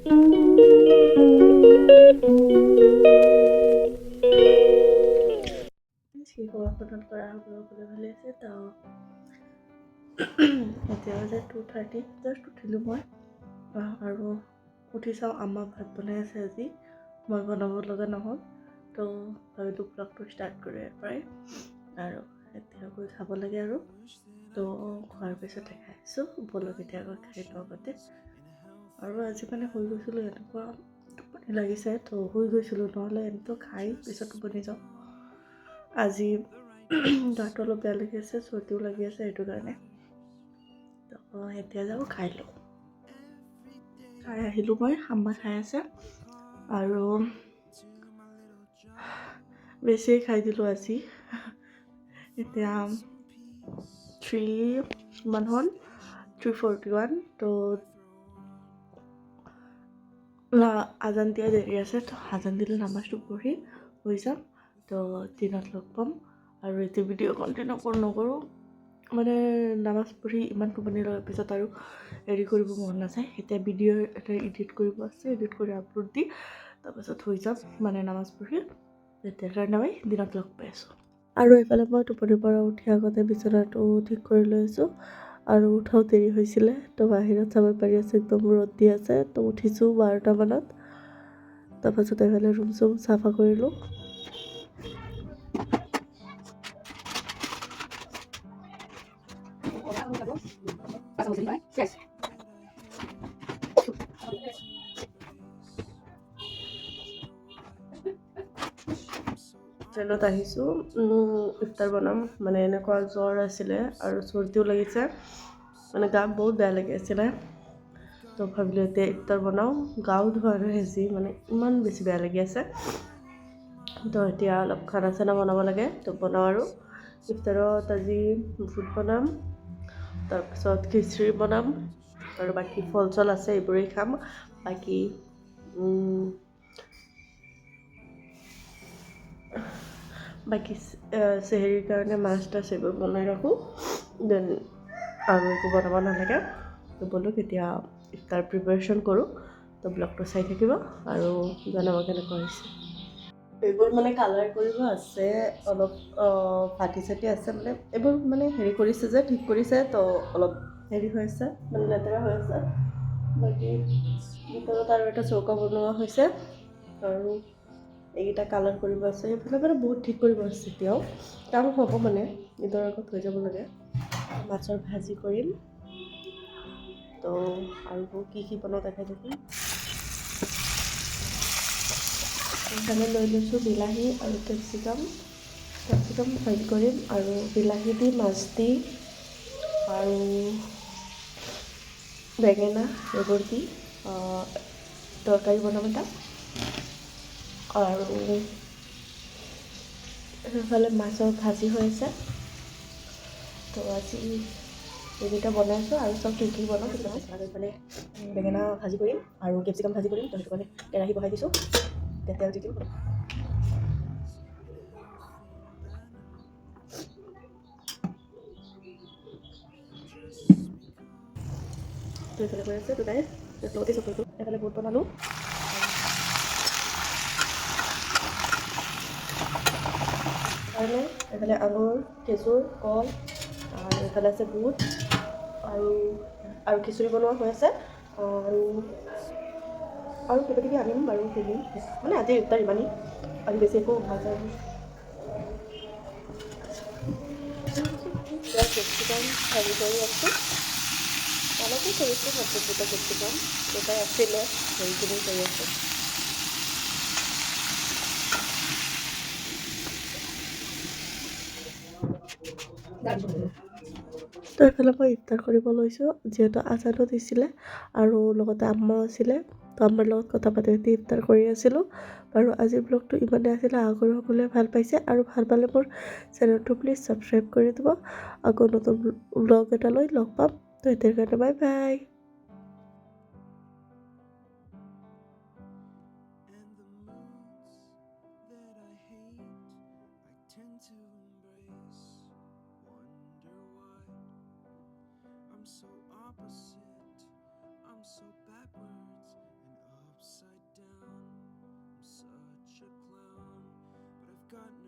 শিশুসকল কৰা সকলোৱে ভালে আছে তো এতিয়া যে 2:30 জাষ্ট উঠিলোঁ মই আৰু উঠি চাওঁ আম্মা ভাত বনাই আছে আজি মই বনাব লগা নহ'ল তো ভাবিলোঁ ব্লগটো ষ্টাৰ্ট কৰি পৰাই আৰু এতিয়া গৈ খাব লাগে আৰু তো খোৱাৰ পিছতে খাইছোঁ বলক এতিয়া গৈ খাই লওঁ আগতে আৰু আজি মানে শুই গৈছিলোঁ এনেকুৱা টোপনি লাগিছে তো শুই গৈছিলোঁ নহ'লে এনেতো খাই পিছত টোপনি যাওঁ আজি গাটো অলপ বেয়া লাগি আছে চৰ্দিও লাগি আছে সেইটো কাৰণে তো এতিয়া যাওঁ খাই লওঁ খাই আহিলোঁ মই আম্মা খাই আছে আৰু বেছিয়ে খাই দিলোঁ আজি এতিয়া 3 মান হ'ল 3:41 তো আজান দিয়া দেৰি আছে তো আজান দিলে নামাজটো পঢ়ি হৈ যাম তো দিনত লগ পাম আৰু এতিয়া ভিডিঅ' কণ্টিনিউ নকৰোঁ মানে নামাজ পঢ়ি ইমান টোপনি লগাৰ পিছত আৰু হেৰি কৰিব মন নাযায় এতিয়া ভিডিঅ' এটা এডিট কৰিব আছে এডিট কৰি আপলোড দি তাৰপাছত হৈ যাম মানে নামাজ পঢ়ি তেতিয়াৰ কাৰণে মই দিনত লগ পাই আছোঁ আৰু এইফালে মই টোপনিৰ পৰা উঠি আগতে বিচনাটো ঠিক কৰি লৈছোঁ আৰু উঠাও দেৰি হৈছিলে তো বাহিৰত চাব পাৰি আছে একদম ৰ'দ দি আছে তো উঠিছোঁ 12টা মানত তাৰপাছত এইফালে ৰুম চুম চাফা কৰিলোঁ ট্ৰেইনত আহিছোঁ ইফতাৰ বনাম মানে এনেকুৱা জ্বৰ আছিলে আৰু চৰ্দিও লাগিছে মানে গা বহুত বেয়া লাগি আছিলে তো ভাবিলোঁ এতিয়া ইফতাৰ বনাওঁ গাও ধোৱা নাই আজি মানে ইমান বেছি বেয়া লাগি আছে তো এতিয়া অলপ খানা চানা বনাব লাগে তো বনাওঁ আৰু ইফতাৰত আজি বুট বনাম তাৰপিছত খিচিৰি বনাম আৰু বাকী ফল চল আছে এইবোৰেই খাম বাকী চেহেৰিৰ কাৰণে মাছ তাছ এইবোৰ বনাই ৰাখোঁ দেন আৰু একো বনাব নালাগে তো ব'লো এতিয়া ইফতাৰ প্ৰিপাৰেশ্যন কৰোঁ তো ব্লগটো চাই থাকিব আৰু জনাব কেনেকুৱা হৈছে এইবোৰ মানে কালাৰ কৰিব আছে অলপ ফাটি চাটি আছে মানে এইবোৰ মানে হেৰি কৰিছে যে ঠিক কৰিছে তো অলপ হেৰি হৈ আছে মানে লেতেৰা হৈ আছে বাকী ভিতৰত আৰু এটা চৌকা বনোৱা হৈছে আৰু এইকেইটা কালাৰ কৰিব আছে সেইফালে মানে বহুত ঠিক কৰিব আছে এতিয়াও কাম হ'ব মানে ঈদৰ আগত হৈ যাব লাগে মাছৰ ভাজি কৰিম তো আৰু কি বনাওঁ দেখাই থাকিম সেইকাৰণে লৈ লৈছোঁ বিলাহী আৰু কেপচিকাম ফ্ৰাই কৰিম আৰু বিলাহী দি মাছ দি আৰু বেঙেনা এইবোৰ দি তৰকাৰী বনাম এটা আৰু সেইফালে মাছৰ ভাজি হৈ আছে তো আজি এইকেইটা বনাইছোঁ আৰু চব কি বনাওঁ পিছত আৰু এইফালে বেঙেনা ভাজি কৰিম আৰু কেপচিকাম ভাজি কৰিম তো সেইটো কাৰণে কেৰাহী বহাই দিছোঁ তেল দি দিম তো এইফালে কৰি আছে দুটাই লগতে চব কৰিছোঁ এইফালে বুট বনালোঁ কাৰণে এইফালে আঙুৰ খেজুৰ কল আৰু এইফালে আছে বুট আৰু খিচুৰি বনোৱা হৈ আছে আৰু কিবা কিবি আনিম বাৰু কিনিম মানে আজি ইফতাৰ ইমানেই আৰু বেছি একো ভাজা কেপচিকাম হেৰি কৰি আছোঁ অলপো কৰিছোঁ মাত্ৰ দুটা কেপচিকাম দুটাই আছিলে সেইখিনি কৰি আছোঁ তো এইফালে মই ইফতাৰ কৰিব লৈছোঁ যিহেতু আজানো দিছিলে আৰু লগতে আম্মাও আছিলে তো আম্মাৰ লগত কথা পাতি পাতি ইফতাৰ কৰি আছিলোঁ আৰু আজিৰ ব্লগটো ইমানেই আছিলে আগৰ সকলোৱে ভাল পাইছে আৰু ভাল পালে মোৰ চেনেলটো প্লিজ ছাবস্ক্ৰাইব কৰি দিব আকৌ নতুন ব্লগ এটালৈ লগ পাম তো এতিয়াৰ কাৰণে bye bye So opposite, I'm so backwards, and got